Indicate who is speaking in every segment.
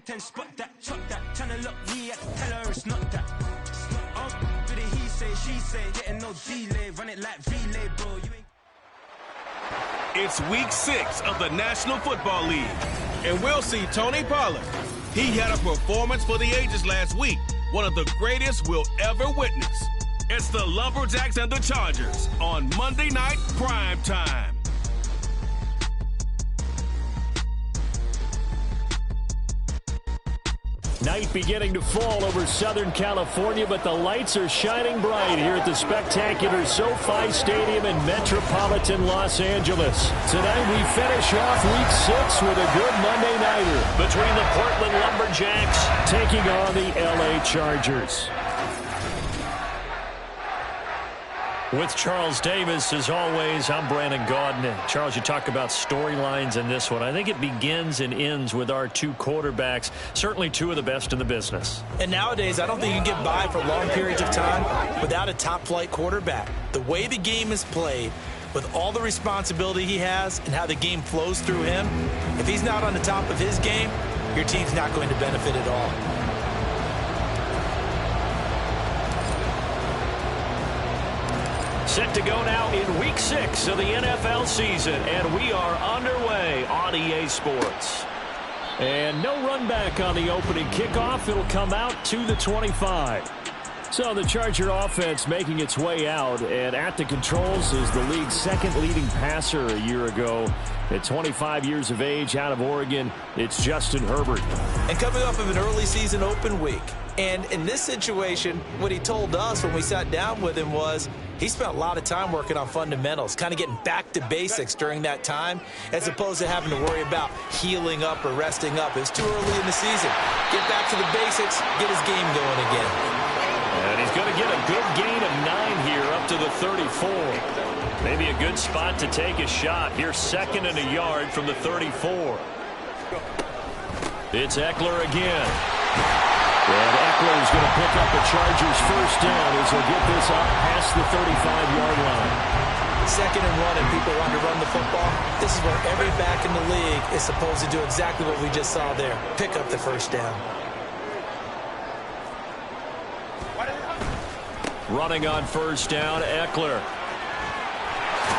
Speaker 1: 10 spot that, chop that, tryna lock me at, tell her it's not that. Oh, but he say, she say, getting no delay, run it like relay, bro. You ain't.
Speaker 2: It's week 6 of the National Football League, and we'll see Tony Pollard. He had a performance for the ages last week, one of the greatest we'll ever witness. It's the Lumberjacks and the Chargers on Monday Night Prime Time.
Speaker 3: Night beginning to fall over Southern California, but the lights are shining bright here at the spectacular SoFi Stadium in metropolitan Los Angeles. Tonight we finish off week 6 with a good Monday nighter between the Portland Lumberjacks taking on the LA Chargers. With Charles Davis, as always, I'm Brandon Gaudin. Charles, you talk about storylines in this one. I think it begins and ends with our two quarterbacks, certainly two of the best in the business.
Speaker 4: And nowadays, I don't think you can get by for long periods of time without a top-flight quarterback. The way the game is played, with all the responsibility he has and how the game flows through him, if he's not on the top of his game, your team's not going to benefit at all.
Speaker 3: Set to go now in week 6 of the NFL season, and we are underway on EA Sports. And no run back on the opening kickoff. It'll come out to the 25. So the Charger offense making its way out, and at the controls is the league's second leading passer a year ago. At 25 years of age, out of Oregon, it's Justin Herbert.
Speaker 4: And coming off of an early season open week. And in this situation, what he told us when we sat down with him was he spent a lot of time working on fundamentals, kind of getting back to basics during that time, as opposed to having to worry about healing up or resting up. It's too early in the season. Get back to the basics, get his game going again.
Speaker 3: And he's going to get a good gain of 9 here up to the 34. Maybe a good spot to take a shot. Here's second and a yard from the 34. It's Eckler again. And Eckler is going to pick up the Chargers' first down as he'll get this up past the 35-yard line.
Speaker 4: Second and 1 and people want to run the football. This is where every back in the league is supposed to do exactly what we just saw there. Pick up the first down.
Speaker 3: Running on first down, Eckler.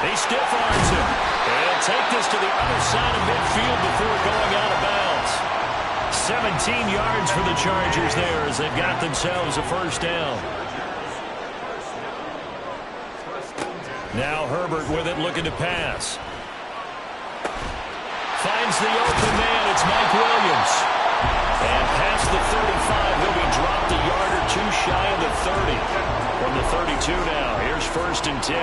Speaker 3: He stiff arms him. And take this to the other side of midfield before going out of bounds. 17 yards for the Chargers there as they've got themselves a first down. Now Herbert with it, looking to pass. Finds the open man. It's Mike Williams. And past the 35, he'll be dropped a yard or two shy of the 30. From the 32 now, here's first and 10.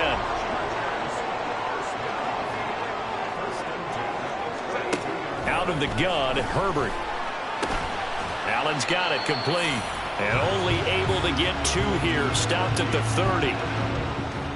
Speaker 3: Out of the gun, Herbert. Allen's got it complete. And only able to get 2 here. Stopped at the 30.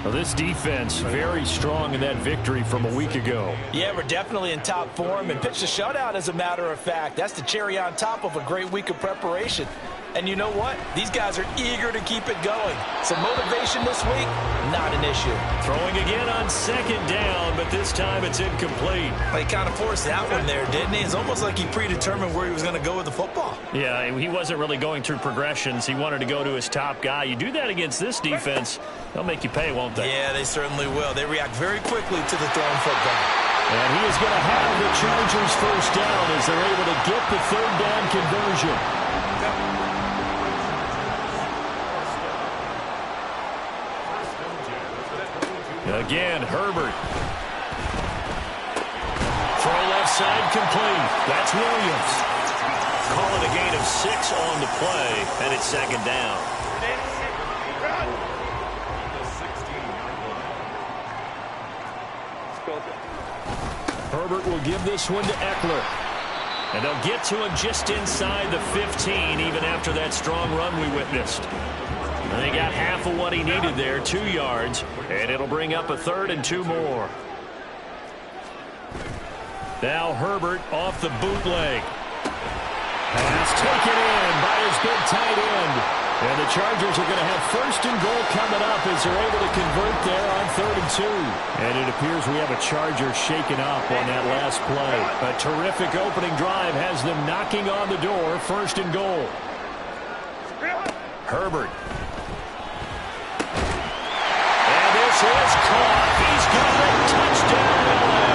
Speaker 3: Well, this defense very strong in that victory from a week ago.
Speaker 4: Yeah, we're definitely in top form and pitched a shutout, as a matter of fact. That's the cherry on top of a great week of preparation. And you know what? These guys are eager to keep it going. So motivation this week, not an issue.
Speaker 3: Throwing again on second down, but this time it's incomplete.
Speaker 4: He kind of forced that one there, didn't he? It's almost like he predetermined where he was going to go with the football.
Speaker 3: Yeah, he wasn't really going through progressions. He wanted to go to his top guy. You do that against this defense, they'll make you pay, won't they?
Speaker 4: Yeah, they certainly will. They react very quickly to the thrown football.
Speaker 3: And he is going to have the Chargers first down as they're able to get the third down conversion. Again, Herbert. Throw left side complete. That's Williams. Call it a gain of 6 on the play, and it's second down. Herbert will give this one to Eckler. And they'll get to him just inside the 15, even after that strong run we witnessed. And they got half of what he needed there, 2 yards, and it'll bring up a third and 2 more. Now Herbert off the bootleg. Pass taken in by his big tight end. And the Chargers are going to have first and goal coming up as they're able to convert there on 3rd and 2. And it appears we have a Charger shaken up on that last play. A terrific opening drive has them knocking on the door, 1st and goal. Herbert. And this is caught. He's got it. Touchdown, LA.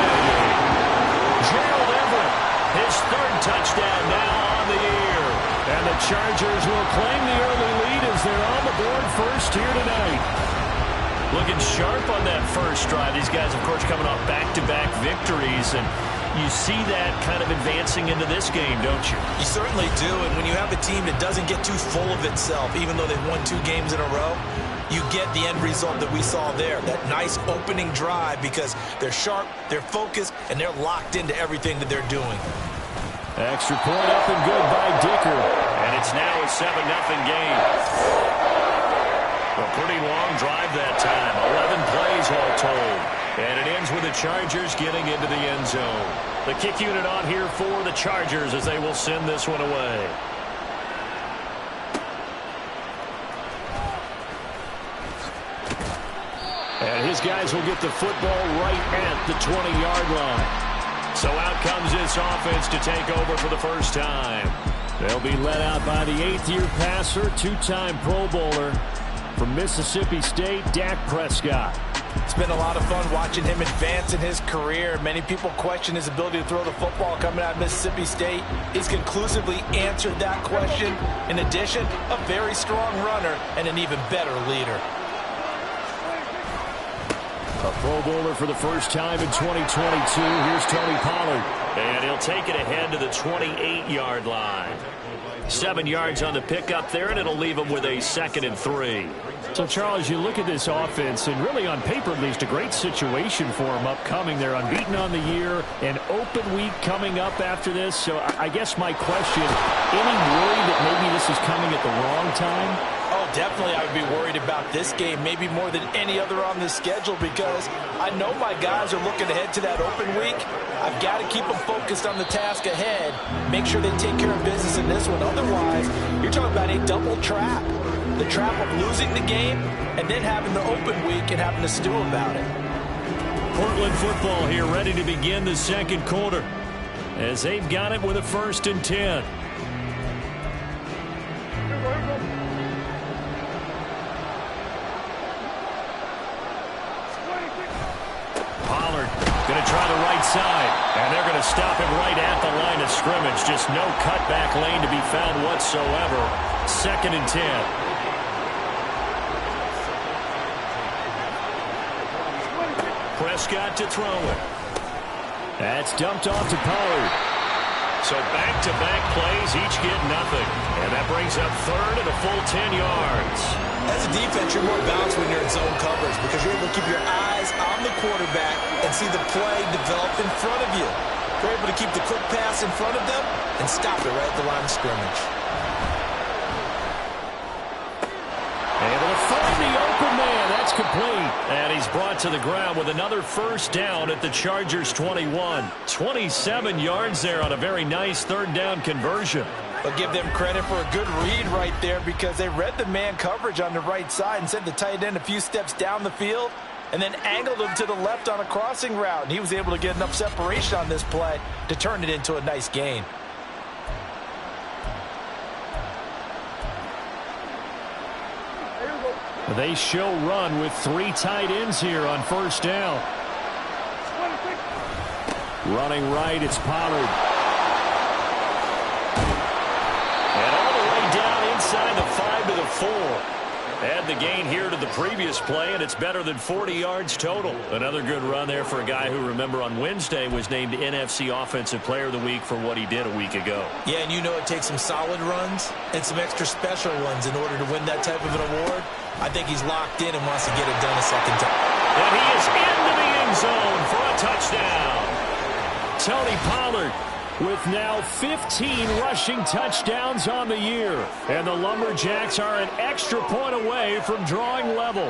Speaker 3: Gerald Everett, his 3rd touchdown now on the year. And the Chargers will claim the early lead as they're on the board first here tonight. Looking sharp on that first drive. These guys, of course, coming off back-to-back victories, and you see that kind of advancing into this game, don't you?
Speaker 4: You certainly do, and when you have a team that doesn't get too full of itself, even though they've won 2 games in a row, you get the end result that we saw there, that nice opening drive, because they're sharp, they're focused, and they're locked into everything that they're doing.
Speaker 3: Extra point up and good by Dicker. And it's now a 7-0 game. A pretty long drive that time. 11 plays all told. And it ends with the Chargers getting into the end zone. The kick unit on here for the Chargers as they will send this one away. And his guys will get the football right at the 20-yard line. So out comes this offense to take over for the first time. They'll be led out by the 8th-year passer, 2-time Pro Bowler from Mississippi State, Dak Prescott.
Speaker 4: It's been a lot of fun watching him advance in his career. Many people question his ability to throw the football coming out of Mississippi State. He's conclusively answered that question. In addition, a very strong runner and an even better leader.
Speaker 3: A Pro Bowler for the first time in 2022. Here's Tony Pollard. And he'll take it ahead to the 28-yard line. 7 yards on the pickup there, and it'll leave him with a 2nd and 3. So, Charles, you look at this offense, and really on paper, at least, a great situation for them upcoming. They're unbeaten on the year, an open week coming up after this. So I guess my question, any worry that maybe this is coming at the wrong time?
Speaker 4: Oh, definitely I would be worried about this game, maybe more than any other on this schedule, because I know my guys are looking ahead to that open week. I've got to keep them focused on the task ahead, make sure they take care of business in this one. Otherwise, you're talking about a double trap. The trap of losing the game and then having the open week and having to stew about it.
Speaker 3: Portland football here, ready to begin the 2nd quarter as they've got it with a 1st and 10. Pollard going to try the right side, and they're going to stop him right at the line of scrimmage. Just no cutback lane to be found whatsoever. 2nd and 10. Prescott to throw it. That's dumped off to Pollard. So back-to-back plays, each get nothing. And that brings up 3rd and a full 10 yards.
Speaker 4: As a defense, you're more balanced when you're in zone coverage because you're able to keep your eyes on the quarterback and see the play develop in front of you. You're able to keep the quick pass in front of them and stop it right at the line of scrimmage.
Speaker 3: Able to find the open man. That's complete. And he's brought to the ground with another 1st down at the Chargers 21. 27 yards there on a very nice 3rd down conversion.
Speaker 4: But give them credit for a good read right there because they read the man coverage on the right side and sent the tight end a few steps down the field and then angled him to the left on a crossing route. And he was able to get enough separation on this play to turn it into a nice gain.
Speaker 3: They show run with 3 tight ends here on 1st down. Running right, it's Pollard. And all the way down inside the 5 to the 4. Add the gain here to the previous play, and it's better than 40 yards total. Another good run there for a guy who, remember, on Wednesday was named NFC Offensive Player of the Week for what he did a week ago.
Speaker 4: Yeah, and you know it takes some solid runs and some extra special ones in order to win that type of an award. I think he's locked in and wants to get it done a second time.
Speaker 3: And he is into the end zone for a touchdown. Tony Pollard with now 15 rushing touchdowns on the year. And the Lumberjacks are an extra point away from drawing level.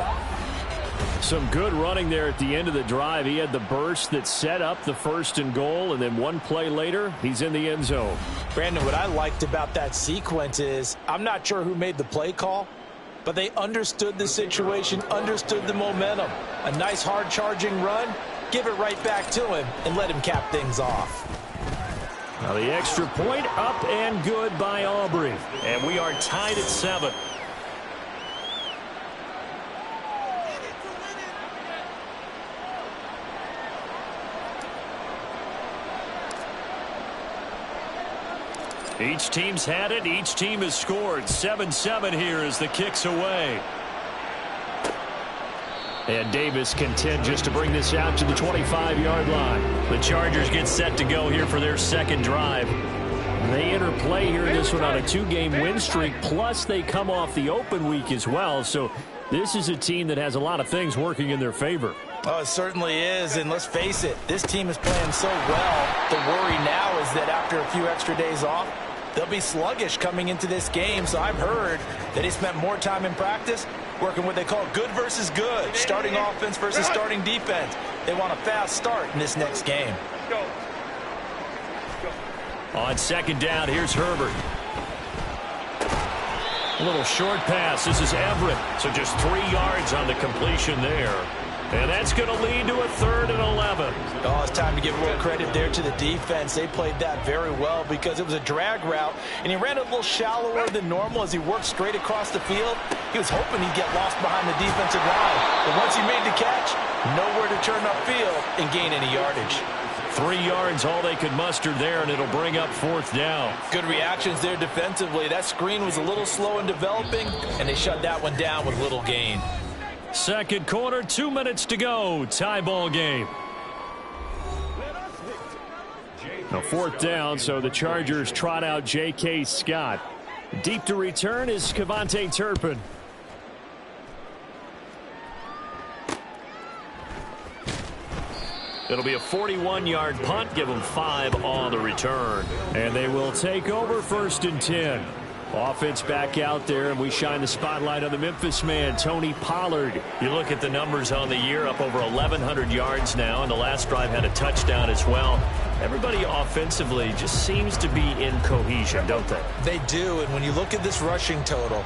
Speaker 3: Some good running there at the end of the drive. He had the burst that set up the 1st and goal, and then one play later, he's in the end zone.
Speaker 4: Brandon, what I liked about that sequence is I'm not sure who made the play call, but they understood the situation, understood the momentum. A nice hard charging run, give it right back to him, and let him cap things off.
Speaker 3: Now the extra point up and good by Aubrey. And we are tied at 7. Each team's had it. Each team has scored. 7-7 here as the kick's away. And Davis content just to bring this out to the 25-yard line. The Chargers get set to go here for their second drive. They enter play here in this one on a 2-game win streak, plus they come off the open week as well. So this is a team that has a lot of things working in their favor.
Speaker 4: Oh, it certainly is, and let's face it, this team is playing so well. The worry now is that after a few extra days off, they'll be sluggish coming into this game. So I've heard that he spent more time in practice working what they call good versus good, starting offense versus starting defense. They want a fast start in this next game.
Speaker 3: On second down, here's Herbert. A little short pass. This is Everett. So just 3 yards on the completion there. And that's going to lead to a 3rd and 11.
Speaker 4: Oh, it's time to give a little credit there to the defense. They played that very well because it was a drag route, and he ran a little shallower than normal as he worked straight across the field. He was hoping he'd get lost behind the defensive line. But once he made the catch, nowhere to turn upfield and gain any yardage.
Speaker 3: 3 yards, all they could muster there, and it'll bring up 4th down.
Speaker 4: Good reactions there defensively. That screen was a little slow in developing, and they shut that one down with little gain.
Speaker 3: Second quarter, 2 minutes to go. Tie ball game. Now 4th down, so the Chargers trot out J.K. Scott. Deep to return is Kevontae Turpin. It'll be a 41-yard punt. Give them 5 on the return. And they will take over 1st and 10. Offense back out there, and we shine the spotlight on the Memphis man, Tony Pollard. You look at the numbers on the year, up over 1,100 yards now, and the last drive had a touchdown as well. Everybody offensively just seems to be in cohesion, don't they?
Speaker 4: They do, and when you look at this rushing total,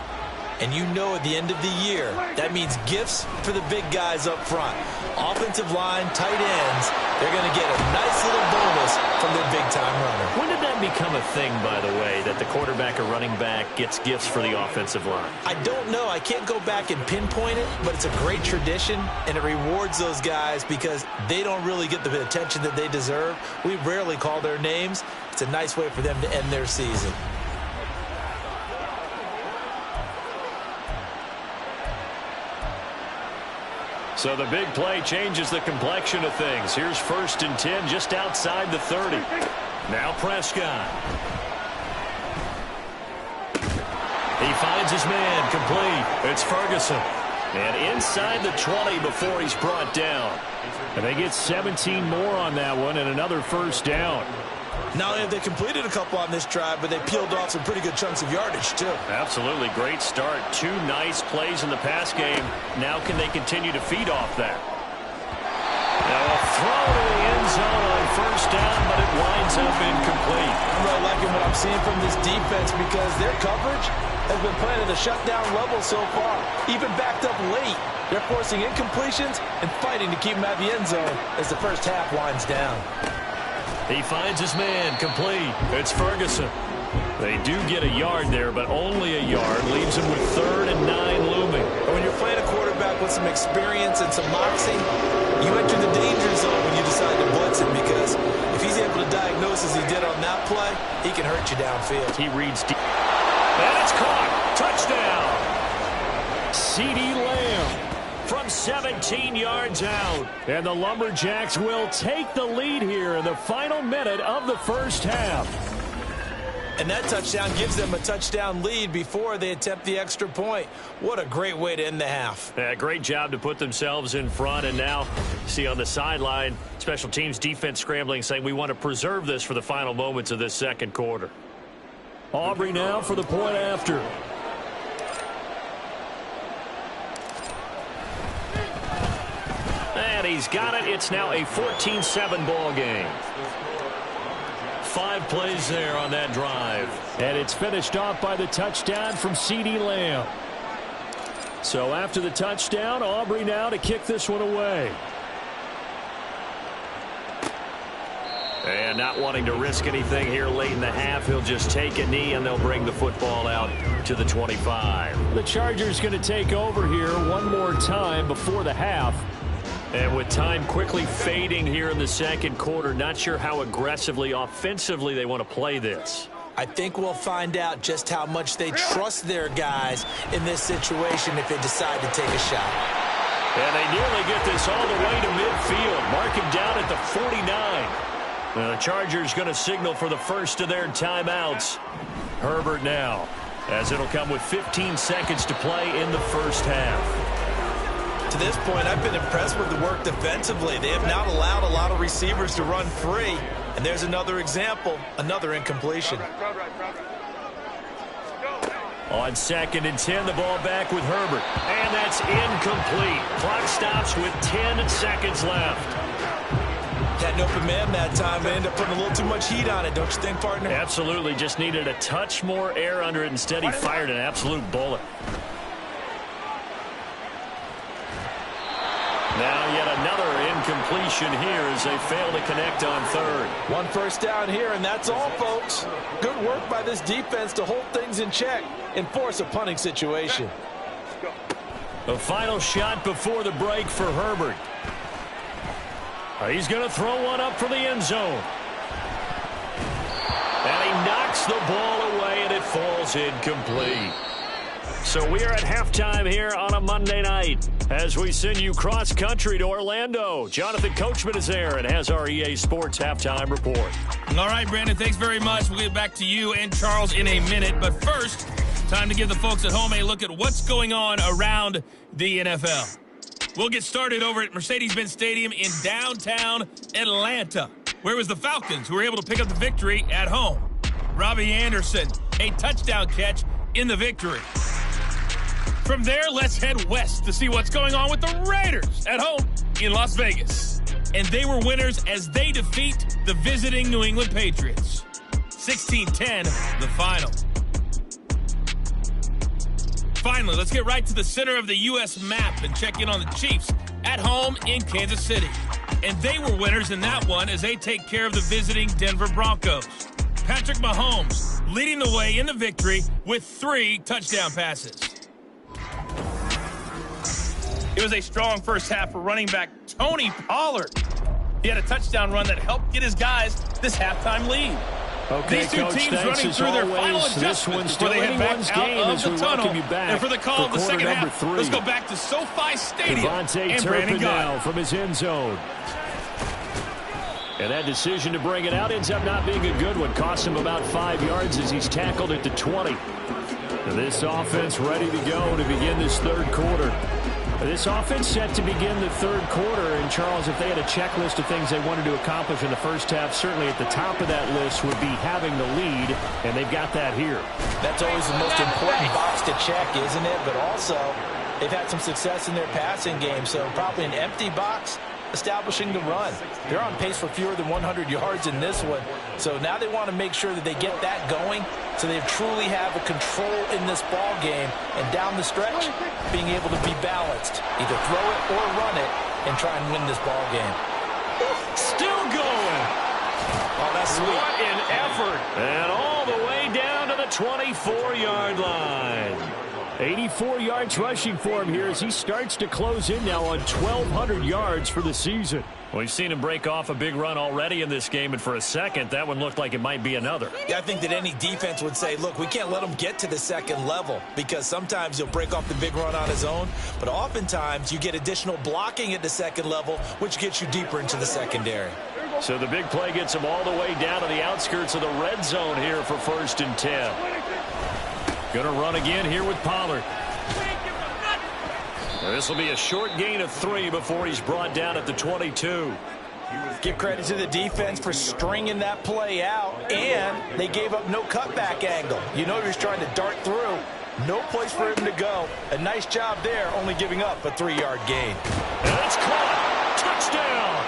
Speaker 4: and you know at the end of the year, that means gifts for the big guys up front. Offensive line, tight ends, they're going to get a nice little bonus from their big-time runner.
Speaker 3: When did that become a thing, by the way, that the quarterback or running back gets gifts for the offensive line?
Speaker 4: I don't know. I can't go back and pinpoint it, but it's a great tradition, and it rewards those guys because they don't really get the attention that they deserve. We rarely call their names. It's a nice way for them to end their season.
Speaker 3: So the big play changes the complexion of things. Here's 1st and 10 just outside the 30. Now Prescott. He finds his man complete. It's Ferguson. And inside the 20 before he's brought down. And they get 17 more on that one and another 1st down.
Speaker 4: Not only have they completed a couple on this drive, but they peeled off some pretty good chunks of yardage, too.
Speaker 3: Absolutely. Great start. 2 nice plays in the pass game. Now can they continue to feed off that? Now a throw to the end zone on 1st down, but it winds up incomplete.
Speaker 4: I'm really liking what I'm seeing from this defense because their coverage has been playing at a shutdown level so far. Even backed up late, they're forcing incompletions and fighting to keep them at the end zone as the first half winds down.
Speaker 3: He finds his man complete. It's Ferguson. They do get a yard there, but only a yard. Leaves him with 3rd and 9 looming.
Speaker 4: But when you're playing a quarterback with some experience and some moxie, you enter the danger zone when you decide to blitz him because if he's able to diagnose as he did on that play, he can hurt you downfield.
Speaker 3: He reads deep. And it's caught. Touchdown. CeeDee Lamb. From 17 yards out. And the Lumberjacks will take the lead here in the final minute of the 1st half.
Speaker 4: And that touchdown gives them a touchdown lead before they attempt the extra point. What a great way to end the half.
Speaker 3: Yeah, great job to put themselves in front. And now, see on the sideline, special teams defense scrambling, saying we want to preserve this for the final moments of this second quarter. Aubrey now for the point after. he's got it. It's now a 14-7 ball game. 5 plays there on that drive. And it's finished off by the touchdown from CeeDee Lamb. So after the touchdown, Aubrey now to kick this one away. And not wanting to risk anything here late in the half, he'll just take a knee and they'll bring the football out to the 25. The Chargers going to take over here one more time before the half. And with time quickly fading here in the second quarter, not sure how aggressively, offensively they want to play this.
Speaker 4: I think we'll find out just how much they trust their guys in this situation if they decide to take a shot.
Speaker 3: And they nearly get this all the way to midfield. Mark him down at the 49. The Chargers going to signal for the first of their timeouts. Herbert now, as it'll come with 15 seconds to play in the first half.
Speaker 4: To this point, I've been impressed with the work defensively. They have not allowed a lot of receivers to run free. And there's another example, another incompletion.
Speaker 3: On 2nd and 10, the ball back with Herbert. And that's incomplete. Clock stops with 10 seconds left.
Speaker 4: Had an open man that time, but ended up putting a little too much heat on it, don't you think, partner?
Speaker 3: Absolutely. Just needed a touch more air under it. Instead, he fired an absolute bullet. Now yet another incompletion here as they fail to connect on 3rd.
Speaker 4: 1 first down here, and that's all, folks. Good work by this defense to hold things in check and force a punting situation.
Speaker 3: The final shot before the break for Herbert. He's going to throw one up for the end zone. And he knocks the ball away, and it falls incomplete. So we are at halftime here on a Monday night as we send you cross-country to Orlando. Jonathan Coachman is there and has our EA Sports halftime report.
Speaker 5: All right, Brandon, thanks very much. We'll get back to you and Charles in a minute. But first, time to give the folks at home a look at what's going on around the NFL. We'll get started over at Mercedes-Benz Stadium in downtown Atlanta, where it was the Falcons who were able to pick up the victory at home. Robbie Anderson, a touchdown catch in the victory. From there, let's head west to see what's going on with the Raiders at home in Las Vegas. And they were winners as they defeat the visiting New England Patriots. 16-10, the final. Finally, let's get right to the center of the U.S. map and check in on the Chiefs at home in Kansas City. And they were winners in that one as they take care of the visiting Denver Broncos. Patrick Mahomes leading the way in the victory with 3 touchdown passes. It was a strong first half for running back Tony Pollard. He had a touchdown run that helped get his guys this halftime lead.
Speaker 3: Okay,
Speaker 5: these two
Speaker 3: Coach,
Speaker 5: teams running through their final adjustments before they head back out of the tunnel. And for the call of the second half, let's go back to SoFi Stadium and Brandon Gaudin
Speaker 3: from his end zone. And that decision to bring it out ends up not being a good one. Costs him about 5 yards as he's tackled at the 20. And this offense ready to go to begin this third quarter. This offense set to begin the third quarter. And, Charles, if they had a checklist of things they wanted to accomplish in the first half, certainly at the top of that list would be having the lead, and they've got that here. That's always the most important box to check, isn't it? But also, they've had some success in their passing game, so probably an empty box establishing the run. They're on pace for fewer than 100 yards in this one, so now they want to make sure that they get that going so they truly have a control in this ball game, and down the stretch, being able to be balanced, either throw it or run it, and try and win this ball game. Still going. Oh, that's sweet. What an effort. And all the way down to the 24-yard line. 84 yards rushing for him here as he starts to close in now on 1,200 yards for the season. We've seen him break off a big run already in this game, and for a second, that one looked like it might be another.
Speaker 4: Yeah, I think that any defense would say, look, we can't let him get to the second level because sometimes he'll break off the big run on his own, but oftentimes you get additional blocking at the second level, which gets you deeper into the secondary.
Speaker 3: So the big play gets him all the way down to the outskirts of the red zone here for 1st and 10. Going to run again here with Pollard. This will be a short gain of 3 before he's brought down at the 22.
Speaker 4: Give credit to the defense for stringing that play out, and they gave up no cutback angle. You know he's trying to dart through. No place for him to go. A nice job there, only giving up a 3-yard gain.
Speaker 3: And it's caught. touchdown.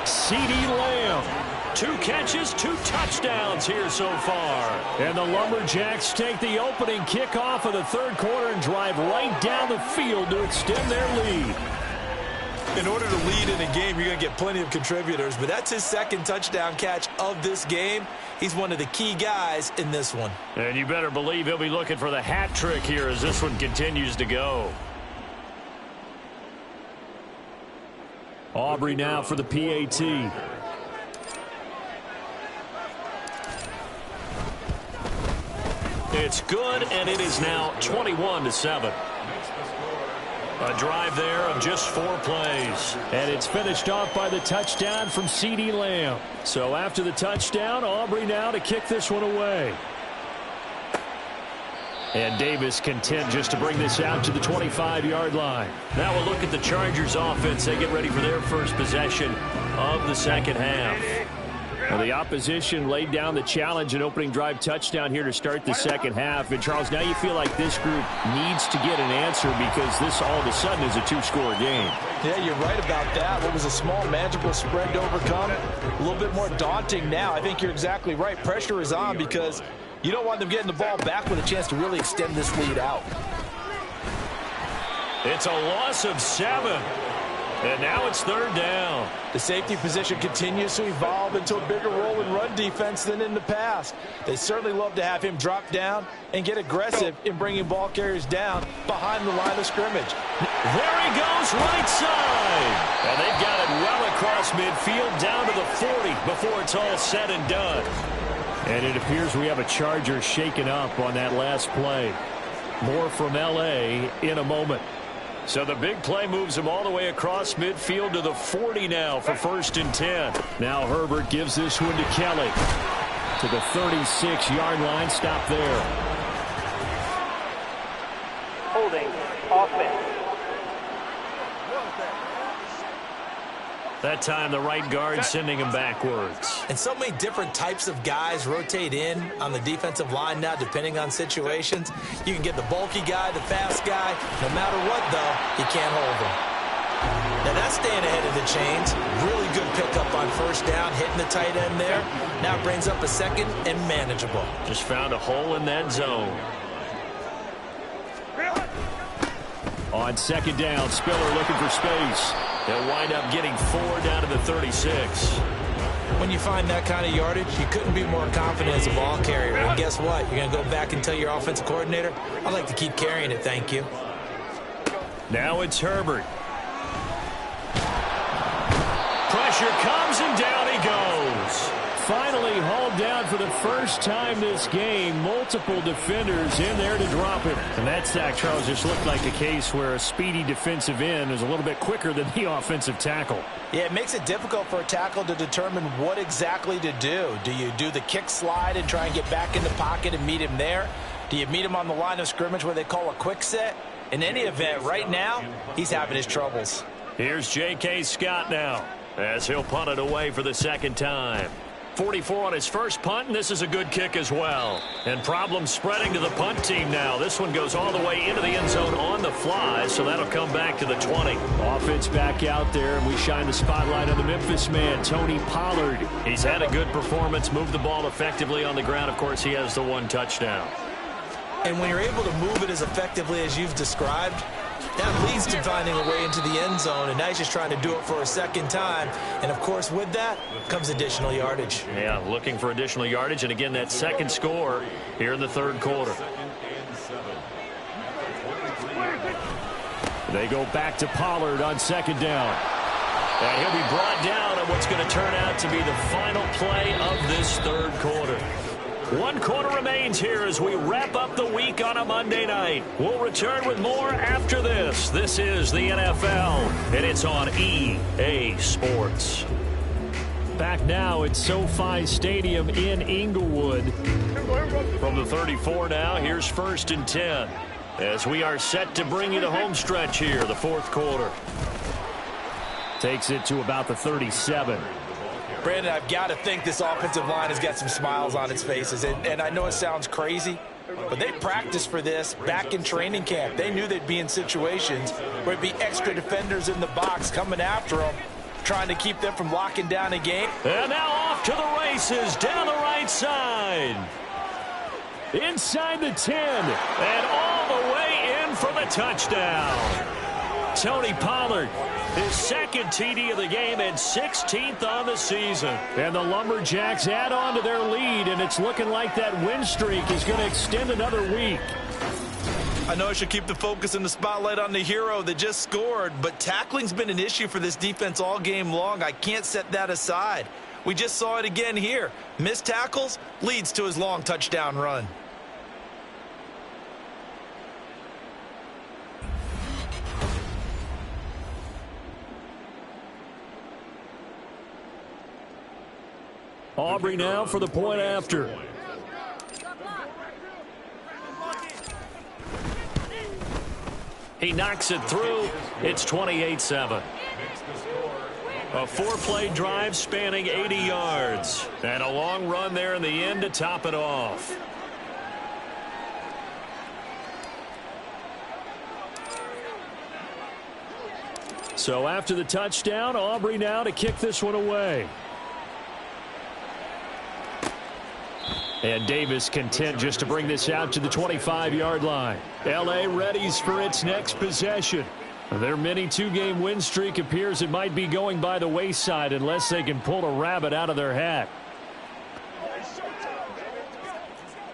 Speaker 3: CeeDee Lamb. 2 catches, 2 touchdowns here so far. And the Lumberjacks take the opening kickoff of the third quarter and drive right down the field to extend their lead.
Speaker 4: In order to lead in a game, you're going to get plenty of contributors, but that's his second touchdown catch of this game. He's one of the key guys in this one.
Speaker 3: And you better believe he'll be looking for the hat trick here as this one continues to go. Aubrey now for the PAT. It's good, and it is now 21-7. A drive there of just 4 plays. And it's finished off by the touchdown from CeeDee Lamb. So after the touchdown, Aubrey now to kick this one away. And Davis content just to bring this out to the 25-yard line. Now we'll look at the Chargers offense. They get ready for their first possession of the second half. Well, the opposition laid down the challenge and opening drive touchdown here to start the second half. And, Charles, now you feel like this group needs to get an answer because this all of a sudden is a 2-score game.
Speaker 4: Yeah, you're right about that. What was a small, manageable spread to overcome, a little bit more daunting now. I think you're exactly right. Pressure is on because you don't want them getting the ball back with a chance to really extend this lead out.
Speaker 3: It's a loss of 7. And now it's third down.
Speaker 4: The safety position continues to evolve into a bigger role in run defense than in the past. They certainly love to have him drop down and get aggressive in bringing ball carriers down behind the line of scrimmage.
Speaker 3: There he goes, right side. And they've got it well across midfield down to the 40 before it's all said and done. And it appears we have a Charger shaken up on that last play. More from L.A. in a moment. So the big play moves him all the way across midfield to the 40 now for 1st and 10. Now Herbert gives this one to Kelly. To the 36-yard line. Stop there.
Speaker 6: Holding offense.
Speaker 3: That time the right guard sending him backwards.
Speaker 4: And so many different types of guys rotate in on the defensive line now depending on situations. You can get the bulky guy, the fast guy. No matter what, though, you can't hold him. Now that's staying ahead of the chains. Really good pickup on 1st down, hitting the tight end there. Now it brings up a 2nd and manageable.
Speaker 3: Just found a hole in that zone. On 2nd down, Spiller looking for space. They'll wind up getting 4 down to the 36.
Speaker 4: When you find that kind of yardage, you couldn't be more confident as a ball carrier. And guess what? You're going to go back and tell your offensive coordinator, I'd like to keep carrying it, thank you.
Speaker 3: Now it's Herbert. Pressure comes and down he goes. Finally hauled down for the first time this game. Multiple defenders in there to drop him. And that sack, Charles, just looked like a case where a speedy defensive end is a little bit quicker than the offensive tackle.
Speaker 4: Yeah, it makes it difficult for a tackle to determine what exactly to do. Do you do the kick slide and try and get back in the pocket and meet him there? Do you meet him on the line of scrimmage where they call a quick set? In any event, right now, he's having his troubles.
Speaker 3: Here's J.K. Scott now as he'll punt it away for the 2nd time. 44 on his first punt, and this is a good kick as well. And problems spreading to the punt team now. This one goes all the way into the end zone on the fly, so that'll come back to the 20. Offense back out there, and we shine the spotlight on the Memphis man, Tony Pollard. He's had a good performance, moved the ball effectively on the ground. Of course, he has the 1 touchdown.
Speaker 4: And when you're able to move it as effectively as you've described, that leads to finding a way into the end zone, and now he's just trying to do it for a 2nd time. And, of course, with that comes additional yardage.
Speaker 3: Yeah, looking for additional yardage, and, again, that 2nd score here in the 3rd quarter. They go back to Pollard on 2nd down. And he'll be brought down on what's going to turn out to be the final play of this 3rd quarter. 1 quarter remains here as we wrap up the week on a Monday night. We'll return with more after this. This is the NFL, and it's on EA Sports. Back now at SoFi Stadium in Inglewood. From the 34 now, here's 1st and 10. As we are set to bring you the home stretch here, the 4th quarter. Takes it to about the 37.
Speaker 4: Brandon, I've got to think this offensive line has got some smiles on its faces. And I know it sounds crazy, But they practiced for this back in training camp. They knew they'd be in situations where it'd be extra defenders in the box coming after them, trying to keep them from locking down a game.
Speaker 3: And now off to the races down the right side. Inside the 10 and all the way in for the touchdown. Tony Pollard, his second TD of the game and 16th on the season. And the Lumberjacks add on to their lead, and it's looking like that win streak is going to extend another week.
Speaker 4: I know I should keep the focus and the spotlight on the hero that just scored, but tackling's been an issue for this defense all game long. I can't set that aside. We just saw it again here. Missed tackles leads to his long touchdown run.
Speaker 3: Aubrey now for the point after. He knocks it through. It's 28-7. A four-play drive spanning 80 yards. And a long run there in the end to top it off. So after the touchdown, Aubrey now to kick this one away. And Davis content just to bring this out to the 25-yard line. L.A. readies for its next possession. Their mini two-game win streak appears it might be going by the wayside unless they can pull a rabbit out of their hat.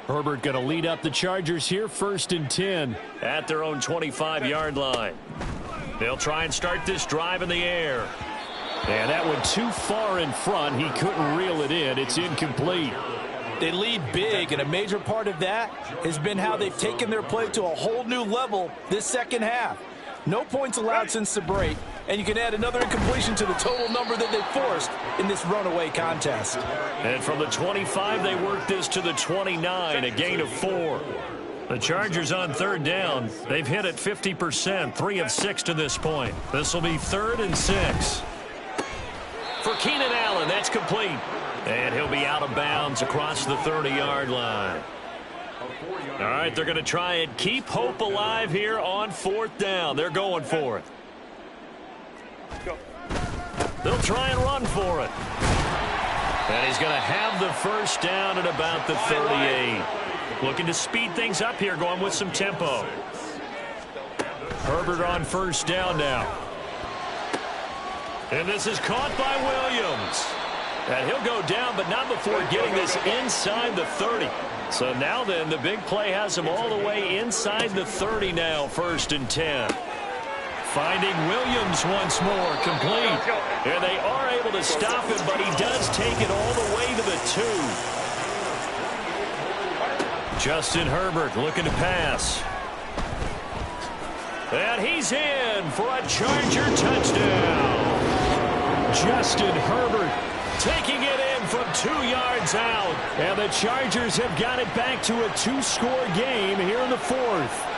Speaker 3: Herbert going to lead up the Chargers here, 1st and 10 at their own 25-yard line. They'll try and start this drive in the air. And that one too far in front. He couldn't reel it in. It's incomplete.
Speaker 4: They lead big, and a major part of that has been how they've taken their play to a whole new level this second half. No points allowed since the break, and you can add another incompletion to the total number that they forced in this runaway contest.
Speaker 3: And from the 25, they work this to the 29, a gain of 4. The Chargers on 3rd down. They've hit it 50%, 3 of 6 to this point. This will be 3rd and 6. For Keenan Allen, that's complete. And he'll be out of bounds across the 30-yard line. All right, they're going to try and keep hope alive here on 4th down. They're going for it. They'll try and run for it. And he's going to have the first down at about the 38. Looking to speed things up here, going with some tempo. Herbert on 1st down now. And this is caught by Williams. And he'll go down, but not before getting this inside the 30. So now then, the big play has him all the way inside the 30 now, 1st and 10. Finding Williams once more, complete. And they are able to stop him, but he does take it all the way to the 2. Justin Herbert looking to pass. And he's in for a Charger touchdown. Justin Herbert taking it in from 2 yards out. And the Chargers have got it back to a 2-score game here in the 4th.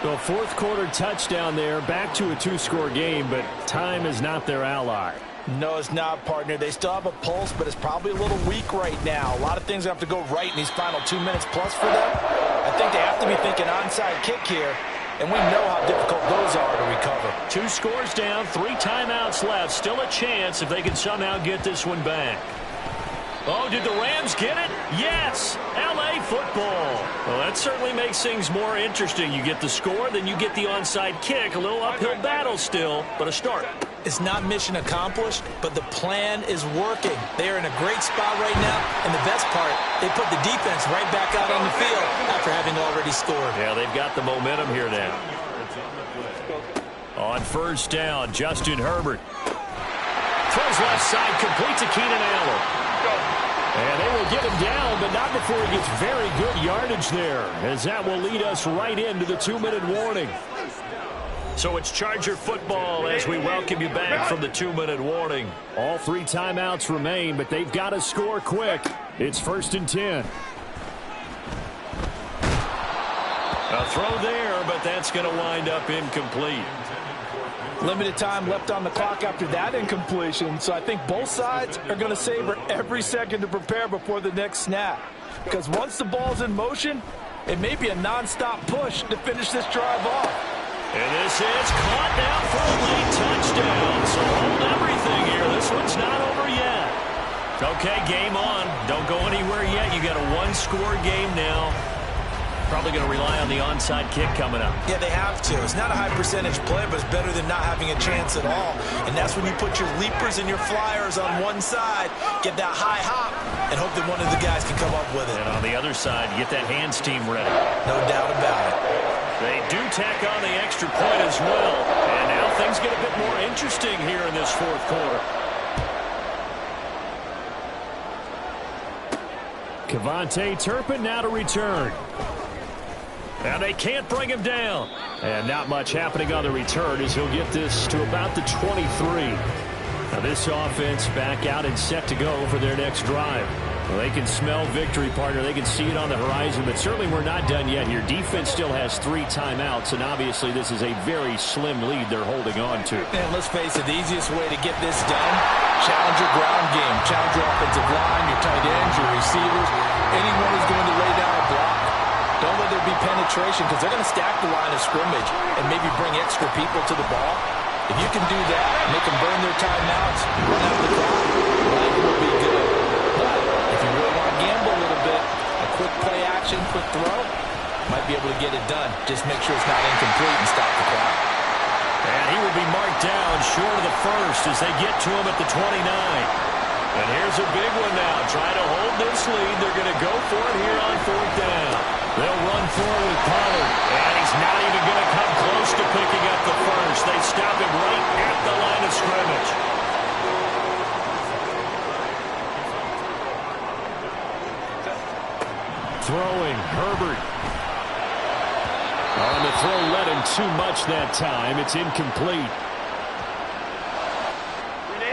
Speaker 3: The 4th quarter touchdown there, back to a 2-score game, but time is not their ally.
Speaker 4: No, it's not, partner. They still have a pulse, but it's probably a little weak right now. A lot of things have to go right in these final 2 minutes plus for them. I think they have to be thinking onside kick here, and we know how difficult those are to recover.
Speaker 3: 2 scores down, 3 timeouts left. Still a chance if they can somehow get this one back. Oh, did the Rams get it? Yes! L.A. football. Well, that certainly makes things more interesting. You get the score, then you get the onside kick. A little uphill battle still, but a start.
Speaker 4: It's not mission accomplished, but the plan is working. They are in a great spot right now, and the best part, they put the defense right back out on the field after having already scored.
Speaker 3: Yeah, they've got the momentum here now. On 1st down, Justin Herbert. Throws left side, complete to Keenan Allen. And they will get him down, but not before he gets very good yardage there, as that will lead us right into the 2-minute warning. So it's Charger football as we welcome you back from the 2-minute warning. All 3 timeouts remain, but they've got to score quick. It's 1st and 10. A throw there, but that's going to wind up incomplete.
Speaker 4: Limited time left on the clock after that incompletion, so I think both sides are going to savor every second to prepare before the next snap. because once the ball's in motion, it may be a non-stop push to finish this drive off.
Speaker 3: And this is caught down for a late touchdown. So hold everything here. This one's not over yet. Okay, game on. Don't go anywhere yet. You got a one-score game now. Probably going to rely on the onside kick coming up.
Speaker 4: Yeah, they have to. It's not a high percentage play, but it's better than not having a chance at all. And that's when you put your leapers and your flyers on one side, get that high hop, and hope that one of the guys can come up with it.
Speaker 3: And on the other side, get that hands team ready.
Speaker 4: No doubt about it.
Speaker 3: They do tack on the extra point as well. And now things get a bit more interesting here in this fourth quarter. Kevontae Turpin now to return. And they can't bring him down. And not much happening on the return as he'll get this to about the 23. Now this offense back out and set to go for their next drive. Well, they can smell victory, partner. They can see it on the horizon, but certainly we're not done yet here. Defense still has 3 timeouts, and obviously this is a very slim lead they're holding on to.
Speaker 4: And let's face it, the easiest way to get this done, challenge your ground game, challenge your offensive line, your tight ends, your receivers, anyone who's going to lay down a block. Don't let there be penetration because they're going to stack the line of scrimmage and maybe bring extra people to the ball. If you can do that, make them burn their timeouts, run out the clock, life will be good. But if you really want to gamble a little bit, a quick play action, quick throw, might be able to get it done. Just make sure it's not incomplete and stop the clock.
Speaker 3: And he will be marked down short of the first as they get to him at the 29. And here's a big one now. Trying to hold this lead. They're going to go for it here on fourth down. They'll run forward with Pollard. And he's not even going to come close to picking up the first. They stop him right at the line of scrimmage. Throwing, Herbert. On the throw, led him too much that time. It's incomplete.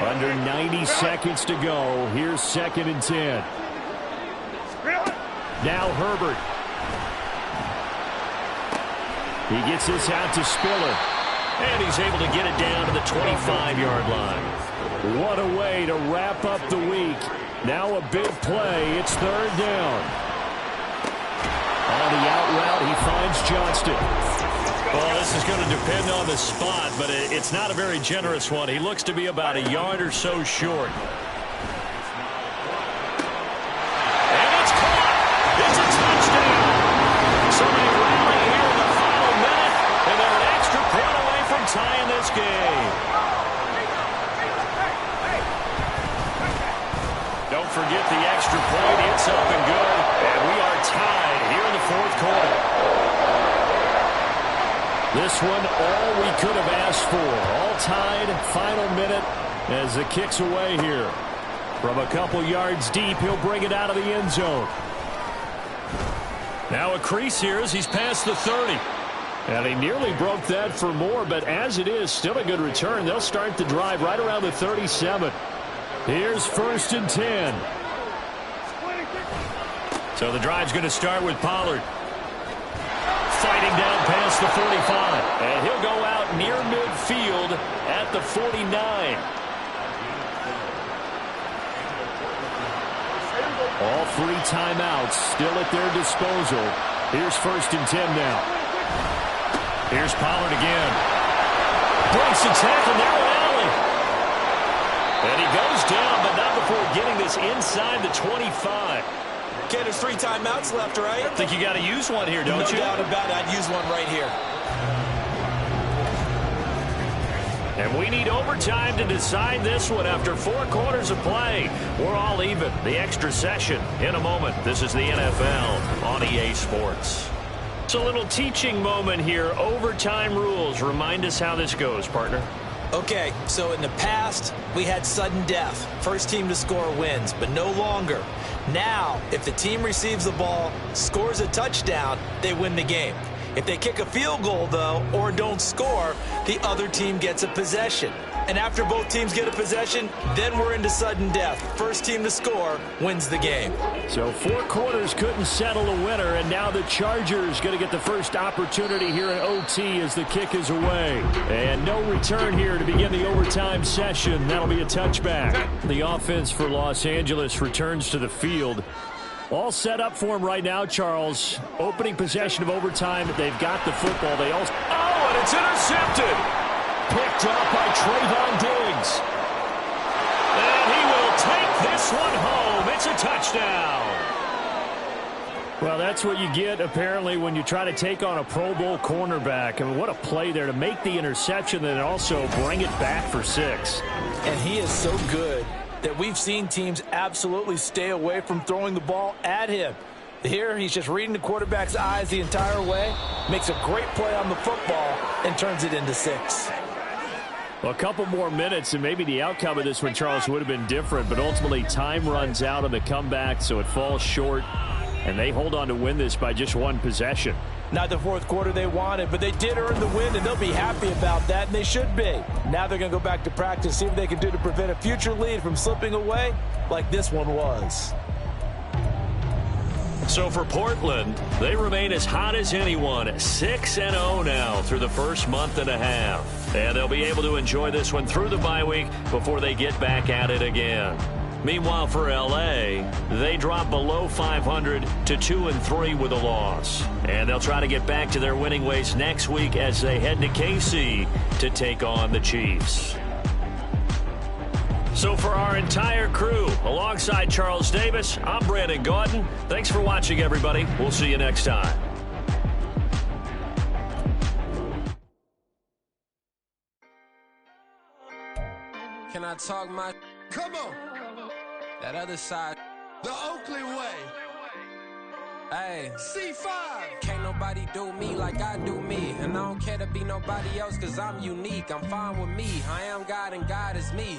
Speaker 3: Under 90 seconds to go. Here's 2nd and 10. Now Herbert. He gets this out to Spiller. And he's able to get it down to the 25-yard line. What a way to wrap up the week. Now a big play. It's 3rd down. On the out route, he finds Johnston. Well, this is going to depend on the spot, but it's not a very generous one. He looks to be about a yard or so short. And it's caught. It's a touchdown. So they rally here in the final minute, and they're an extra point away from tying this game. Don't forget the extra point. It's up and good, and we are tied here in the fourth quarter. This one, all we could have asked for. All tied, final minute as the kick's away here. From a couple yards deep, he'll bring it out of the end zone. Now a crease here as he's past the 30. And he nearly broke that for more, but as it is, still a good return. They'll start the drive right around the 37. Here's 1st and 10. So the drive's going to start with Pollard. Fighting down past the 45. And he'll go out near midfield at the 49. All 3 timeouts still at their disposal. Here's 1st and 10 now. Here's Pollard again. Breaks the tackle now in alley. And he goes down, but not before getting this inside the 25.
Speaker 4: Okay, there's 3 timeouts left, right?
Speaker 3: I think you got to use one here, don't you?
Speaker 4: No doubt about it. I'd use one right here.
Speaker 3: And we need overtime to decide this one after 4 quarters of play. We're all even. The extra session in a moment. This is the NFL on EA Sports. It's a little teaching moment here. Overtime rules. Remind us how this goes, partner.
Speaker 4: Okay, so in the past, we had sudden death. First team to score wins, but no longer. Now, if the team receives the ball, scores a touchdown, they win the game. If they kick a field goal, though, or don't score, the other team gets a possession. And after both teams get a possession, then we're into sudden death. First team to score wins the game.
Speaker 3: So 4 quarters couldn't settle a winner, and now the Chargers going to get the first opportunity here in OT as the kick is away. And no return here to begin the overtime session. That'll be a touchback. The offense for Los Angeles returns to the field. All set up for him right now, Charles. Opening possession of overtime. They've got the football. They also...
Speaker 7: Oh, and it's intercepted. Picked up by Trayvon Diggs.
Speaker 3: And he will take this one home. It's a touchdown. Well, that's what you get, apparently, when you try to take on a Pro Bowl cornerback. I mean, what a play there to make the interception and also bring it back for 6.
Speaker 4: And he is so good that we've seen teams absolutely stay away from throwing the ball at him. Here, he's just reading the quarterback's eyes the entire way, makes a great play on the football, and turns it into 6.
Speaker 3: Well, a couple more minutes, and maybe the outcome of this one, Charles, would have been different, but ultimately time runs out on the comeback, so it falls short, and they hold on to win this by just 1 possession.
Speaker 4: Not the fourth quarter they wanted, but they did earn the win, and they'll be happy about that, and they should be. Now they're going to go back to practice, see what they can do to prevent a future lead from slipping away like this one was.
Speaker 3: So for Portland, they remain as hot as anyone, 6-0 now through the first month and a half. And they'll be able to enjoy this one through the bye week before they get back at it again. Meanwhile, for L.A., they drop below 500 to 2-3 with a loss. And they'll try to get back to their winning ways next week as they head to KC to take on the Chiefs. So for our entire crew, alongside Charles Davis, I'm Brandon Gaudin. Thanks for watching, everybody. We'll see you next time.
Speaker 8: Can I talk my... Come on. That other side. The Oakley way. Hey. C5. Can't nobody do me like I do me. And I don't care to be nobody else because I'm unique. I'm fine with me. I am God and God is me.